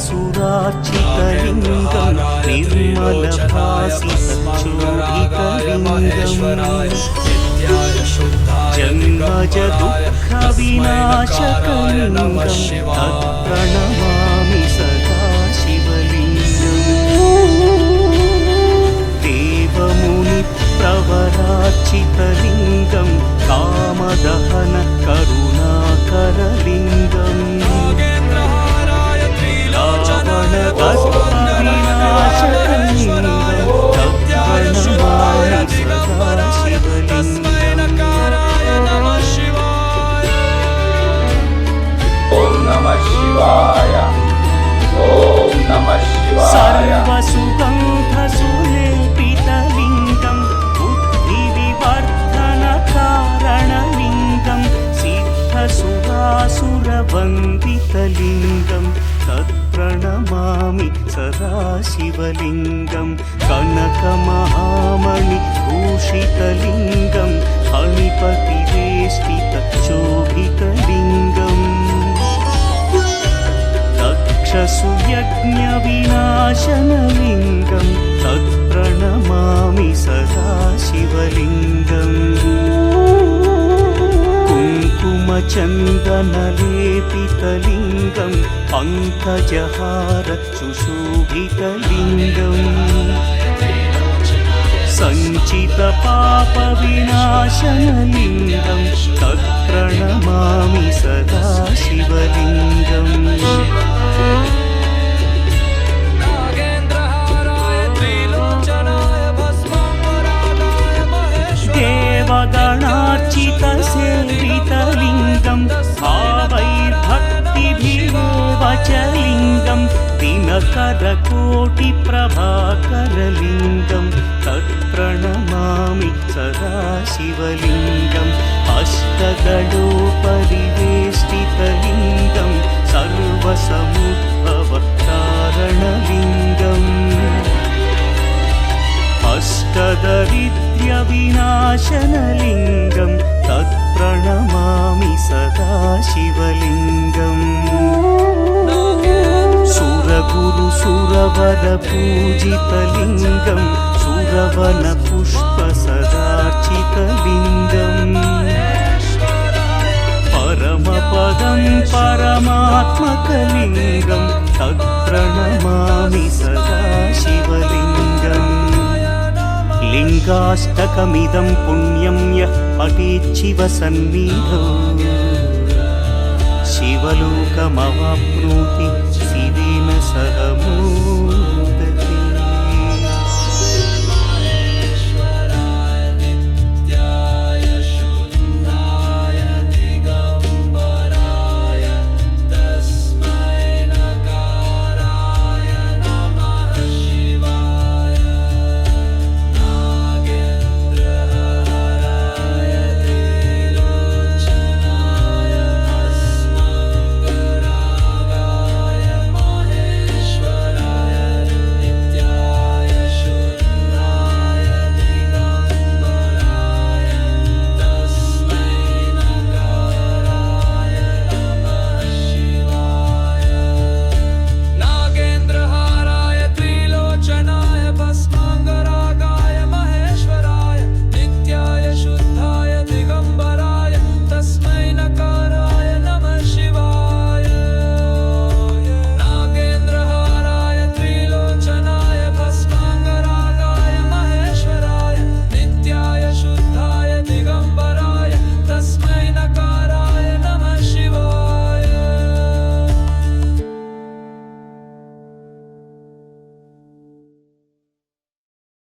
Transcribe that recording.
सुरार्चितलिङ्गं निर्मलभासितच्छोभितलिङ्गम् जन्मजदुःखविनाशकलिङ्गं तत्प्रणमामि सदा शिवलिङ्गम् देवमुनिप्रवरार्चितलिङ्गं कामदहन करुणाकरलिङ्गम् सर्वसुगन्धसुलेपितलिङ्गं बुद्धिविवर्धनकारणलिङ्गं सिद्धसुरासुरवन्दितलिङ्गं तत्प्रणमामि सदा शिवलिङ्गं कनकमहामणिभूषितलिङ्गं फणिपतिवेष्टितशोभितलिङ्गम् दक्षसुयज्ञविनाशनलिङ्गं तत्प्रणमामि सदा शिवलिङ्गम् कुङ्कुमचन्दनलेपितलिङ्गं पङ्कजहार सुशोभितलिङ्गम् सञ्चितपापविनाशनलिङ्गं तत्प्रणमामि सदा शिवलिङ्गम् देवगणार्चितसेवितलिङ्गं भावैर्भक्तिभिर्वचलिङ्गं दिनकरकोटिप्रभाकरलिङ्गं तत्प्रणमामि सदा शिवलिङ्गम् अष्टगणोपरिवेष्टितलिङ्गं सर्वसमुद्भवकारणलिङ्गम् अष्टदरिद्र्यविनाशनलिङ्गं तत्प्रणमामि सदा शिवलिङ्गम् सुरगुरुसुरवरपूजितलिङ्गं सुरवनपुष्पसदार्चितलिङ्गम् परमपदं परमात्मकलिङ्गं तत्प्रणमामि सदा शिवलिङ्गम् लिङ्गाष्टकमिदं पुण्यं यः पठेच्छिवसन्निधौ शिवलोकमवाप्नोति शिवेन सह